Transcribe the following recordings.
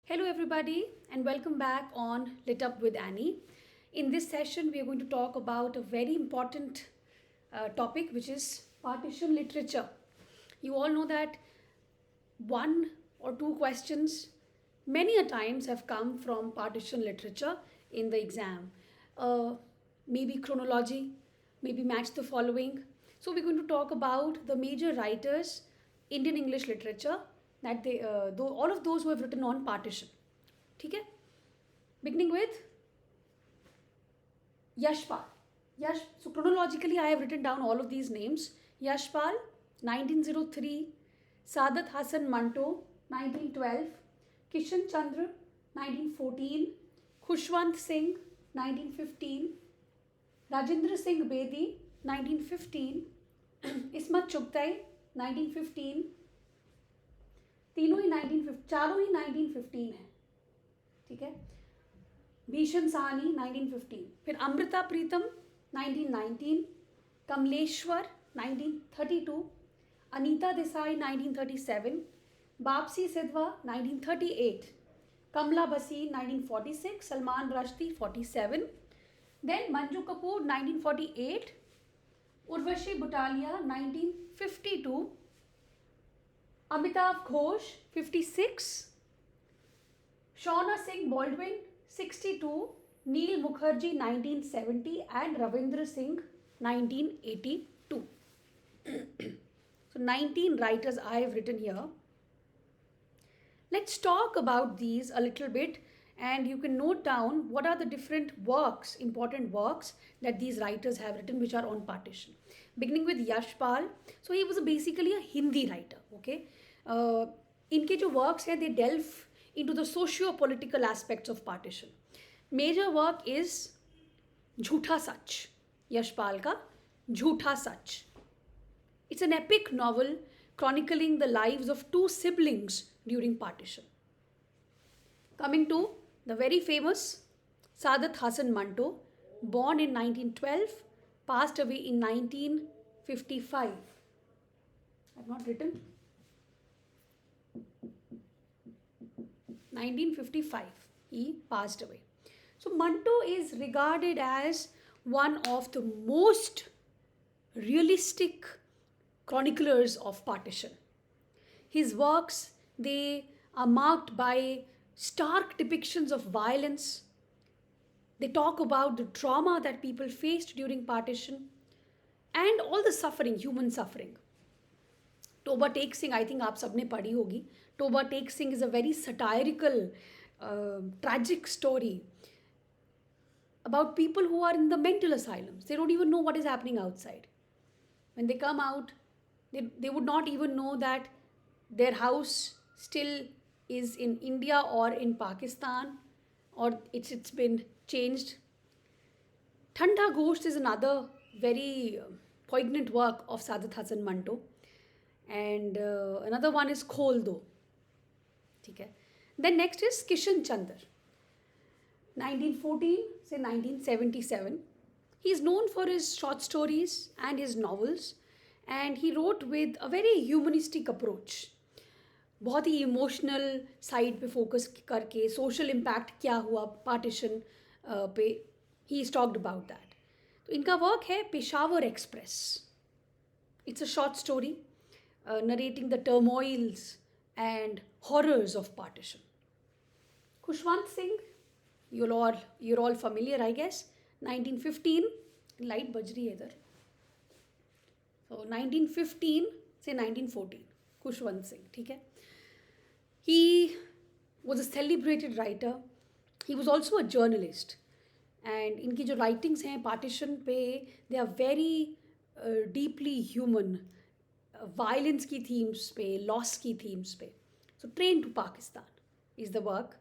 Hello, everybody, and welcome back on Lit Up with Annie. In this session, we are going to talk about a very important topic, which is partition literature. You all know that one or two questions many a times have come from partition literature in the exam. Uh, Maybe chronology, maybe match the following. So we're going to talk about the major writers, Indian English literature, that though all of those who have written on partition. ठीक है, beginning with Yashpal. So chronologically, I have written down all of these names. Yashpal, 1903, Sadat Hasan Manto, 1912, Kishan Chandra, 1914, Khushwant Singh, 1915, Rajendra Singh Bedi, 1915, Ismat Chugtai, 1915. तीनों ही 1915, चारों ही 1915 है, ठीक है. भीषण साहनी 1915, फिर अमृता प्रीतम 1919, कमलेश्वर 1932, अनीता देसाई 1937, बापसी सिद्धवा 1938, कमला बसी 1946, Salman Rushdie 47, then Manju Kapur 1948, Urvashi Butalia 1952, Amitabh Ghosh 56, Shauna Singh Baldwin 62, Neil Mukherjee 1970, and Ravindra Singh 1982. So 19 writers I have written here. Let's talk about these a little bit, and you can note down what are the different works, important works that these writers have written which are on partition. Beginning with Yashpal. So he was basically a Hindi writer. Okay, इनके जो works हैं, they delve into the socio-political aspects of partition. Major work is Jhootha Sach, Yashpal का Jhootha Sach. It's an epic novel chronicling the lives of two siblings during partition. Coming to the very famous Sadat Hasan Manto, born in 1912, passed away in 1955. I've not written. 1955, he passed away. So Manto is regarded as one of the most realistic chroniclers of partition. His works, they are marked by stark depictions of violence. They talk about the trauma that people faced during partition and all the suffering, human suffering. Toba Tek Singh, I think आप सबने पढ़ी होगी. Toba Tek Singh is a very satirical, tragic story about people who are in the mental asylums. They don't even know what is happening outside. When they come out, they would not even know that their house still is in India or in Pakistan, or it's been changed. Thanda Ghost is another very poignant work of Sadat Hasan Manto. And another one is Khol Do. Okay. Then next is Kishan Chandra, 1914 say 1977. He is known for his short stories and his novels, and he wrote with a very humanistic approach. बहुत ही emotional side पे focus करके social impact क्या हुआ partition पे, he is talked about that. तो इनका work है Peshawar express. It's a short story narrating the turmoils and horrors of partition. Khushwant Singh, you're all familiar, I guess. 1915, light बज रही है इधर. So 1915 से 1914, Khushwant Singh, ठीक है. He was a celebrated writer. He was also a journalist. And इनकी जो writings हैं partition पे, they are very deeply human. Violence की थीम्स पे, लॉस की थीम्स पे. So train to Pakistan is the work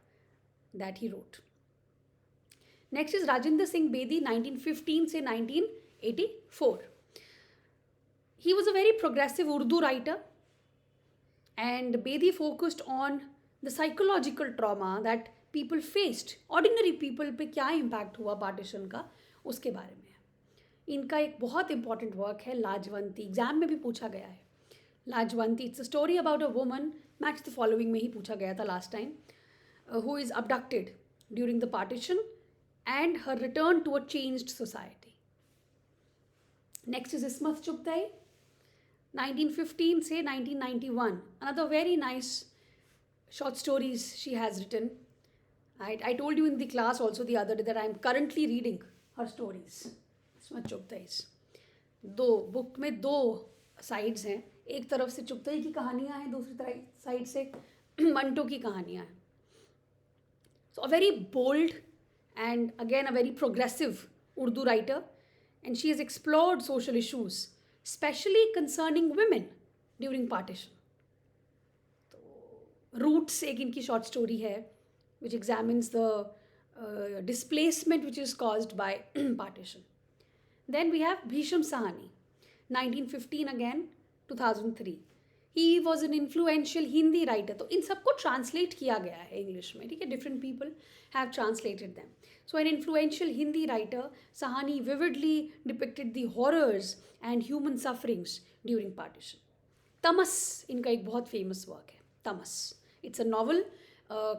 that he wrote. Next is Rajendra Singh Bedi, 1915 से 1984. He was a very progressive Urdu writer, and Bedi focused on the psychological trauma that people faced. Ordinary people पे क्या impact हुआ partition का, उसके बारे में. इनका एक बहुत इंपॉर्टेंट वर्क है लाजवंती. एग्जाम में भी पूछा गया है. Lajwanti, it's a story about a woman. Match the following में ही पूछा गया था last time. who is abducted during the partition and her return to a changed society. Next is Ismat Chugtai, 1915 से 1991. Another very nice short stories she has written. I told you in the class also the other day that I am currently reading her stories. Ismat Chughtai's. दो book में दो sides हैं. एक तरफ से चुगताई की कहानियाँ हैं, दूसरी साइड से मंटो की कहानियाँ हैं. So a very bold and again a very progressive Urdu writer, and she has explored social issues, especially concerning women during partition. Roots एक इनकी short story है which examines the displacement which is caused by partition. Then we have Bhisham Sahani, 1915 again, 2003. He was an influential Hindi writer. तो इन सबको translate किया गया है English में, ठीक है? Different people have translated them. So an influential Hindi writer, Sahani vividly depicted the horrors and human sufferings during partition. Tamas इनका एक बहुत famous work है. Tamas. It's a novel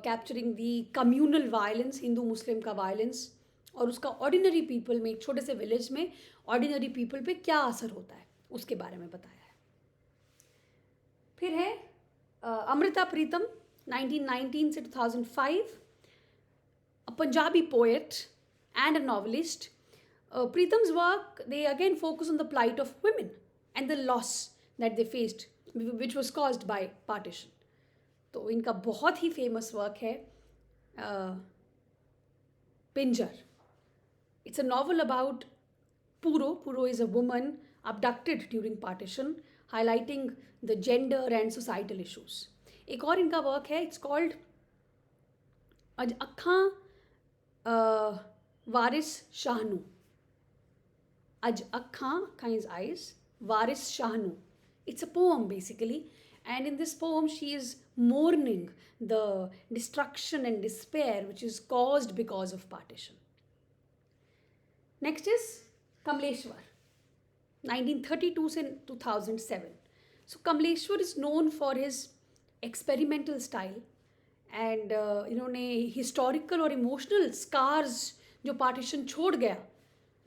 capturing the communal violence, Hindu-Muslim का violence, और उसका ordinary people में, एक छोटे से village में ordinary people पे क्या असर होता है उसके बारे में बताया है. फिर है अमृता प्रीतम, 1919 से 2005, a Punjabi poet and a novelist. Pritam's work, they again focus on the plight of women and the loss that they faced, which was caused by partition. तो इनका बहुत ही famous work है Pinjar. It's a novel about Puro. Puro is a woman abducted during partition, highlighting the gender and societal issues. एक और इनका work है, it's called अज अक्खां वारिस शाहनू. अज अक्खां means eyes, Waris शाहनू. It's a poem basically, and in this poem she is mourning the destruction and despair which is caused because of partition. Next is Kamleshwar, 1932 से 2007. So Kamleshwar is known for his experimental style and इन्होंने historical और emotional scars जो partition छोड़ गया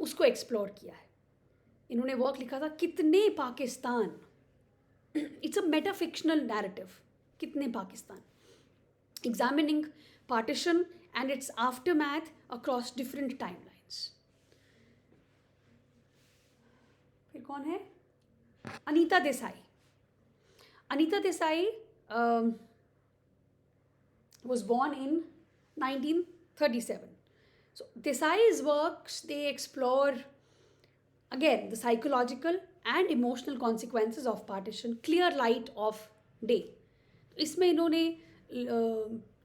उसको explore किया है. इन्होंने work लिखा था कितने Pakistan. It's a metafictional narrative. कितने Pakistan, examining partition and its aftermath across different timelines. फिर कौन है? Anita Desai. Anita Desai was born in 1937. So Desai's works, they explore again the psychological and emotional consequences of partition, clear light of day. इसमें इन्होंने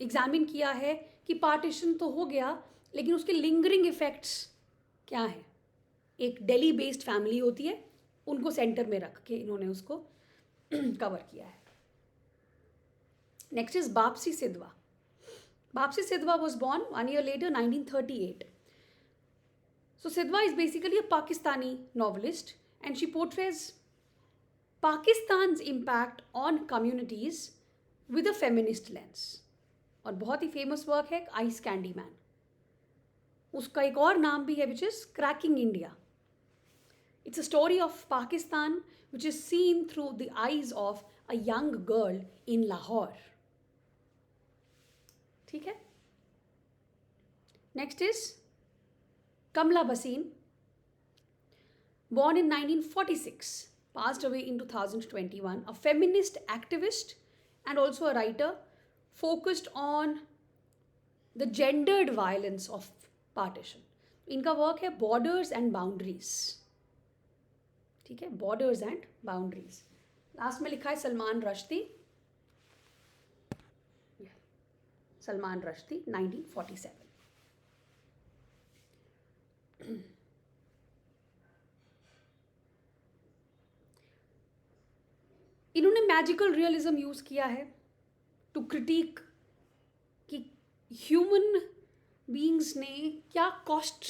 examine किया है कि partition तो हो गया लेकिन उसके लिंगरिंग इफेक्ट्स क्या हैं. एक दिल्ली बेस्ड फैमिली होती है, उनको सेंटर में रख के इन्होंने उसको कवर किया है. Next is Bapsi Sidhwa. Bapsi Sidhwa was born 1 year later, 1938. So Sidhwa is basically a Pakistani novelist and she portrays Pakistan's impact on communities with a feminist lens. और बहुत ही फेमस वर्क है आइस कैंडी मैन. उसका एक और नाम भी है which is Cracking India. It's a story of Pakistan which is seen through the eyes of a young girl in Lahore. ठीक है. Next is Kamla Bhasin, born in 1946, passed away in 2021, a feminist activist and also a writer focused on the gendered violence of partition. इनका work है borders and boundaries. ठीक है, borders and boundaries. Last में लिखा है सलमान रश्दी. सलमान रश्दी 1947. इन्होंने magical realism use किया है टू क्रिटिक कि ह्यूमन बीइंग्स ने क्या कॉस्ट,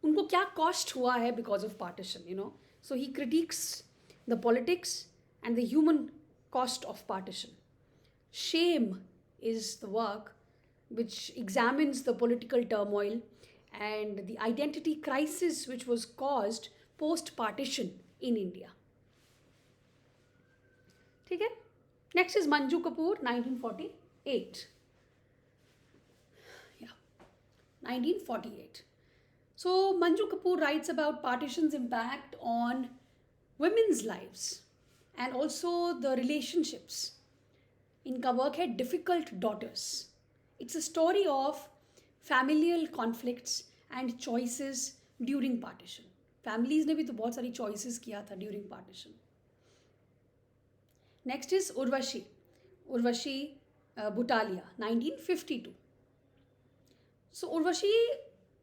उनको क्या कॉस्ट हुआ है because of partition, you know. So he critiques the politics and the human cost of partition. Shame is the work which examines the political turmoil and the identity crisis which was caused post partition in India. ठीक है. Next is Manju Kapoor, 1948. Yeah, 1948. So Manju Kapoor writes about partition's impact on women's lives and also the relationships. इनका work है difficult daughters. It's a story of familial conflicts and choices during partition. Families ने भी तो बहुत सारी choices किया था during partition. Next is Urvashi. Urvashi Butalia, 1952. So Urvashi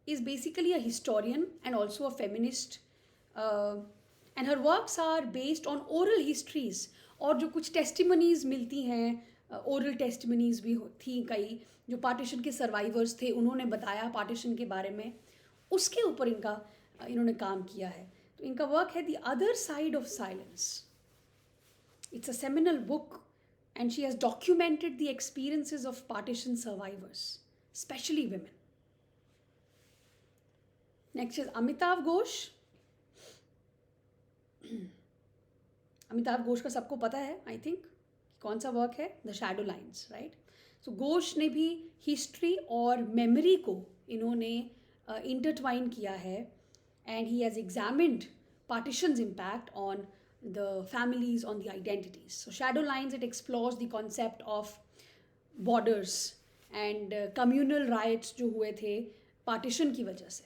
is basically a historian and also a feminist, and her works are based on oral histories. और जो कुछ टेस्टिमनीज मिलती हैं, ओरल टेस्टिमनीज भी थी कई, जो पार्टीशन के सर्वाइवर्स थे उन्होंने बताया पार्टीशन के बारे में, उसके ऊपर इन्होंने काम किया है. तो इनका वर्क है the other side of silence. It's a seminal book and she has documented the experiences of partition survivors, specially women. Next is Amitav Ghosh. Amitabh Ghosh का सबको पता है आई थिंक कौन सा वर्क है, द शैडो लाइन्स, राइट. सो घोष ने भी हिस्ट्री और मेमोरी को इन्होंने इंटरट्वाइन किया है and he has examined partition's impact on the families, on the identities. So Shadow Lines, it explores the concept of borders and communal riots जो हुए थे partition की वजह से.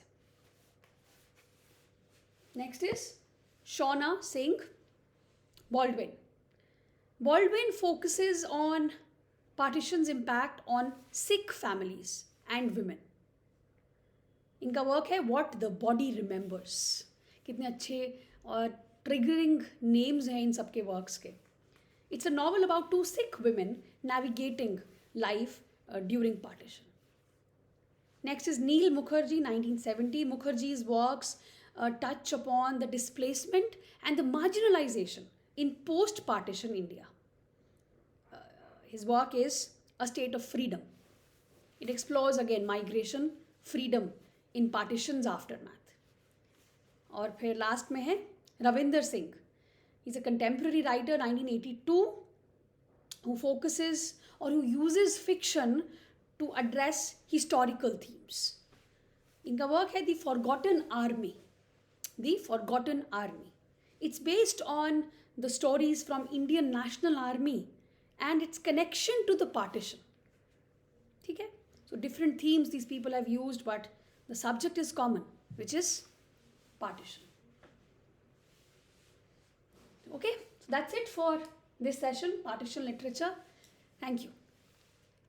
Next is Shauna Singh. Baldwin. Baldwin focuses on partition's impact on Sikh families and women. इनका work है What the Body Remembers. कितने अच्छे और ट्रिगरिंग नेम्स हैं इन सबके वर्क्स के. It's a novel about two Sikh women navigating life during partition. Next is Neil Mukherjee, 1970. Mukherjee's works touch upon the displacement and the marginalization in post-partition India. His work is A State of Freedom. It explores again migration, freedom in partition's aftermath. और फिर last में है Ravinder Singh. He's a contemporary writer, 1982, who focuses or who uses fiction to address historical themes. इनका work है The Forgotten Army. The Forgotten Army. It's based on the stories from Indian National Army and its connection to the partition. ठीक है? So different themes these people have used, but the subject is common, which is partition. Okay, so that's it for this session, partition literature. Thank you.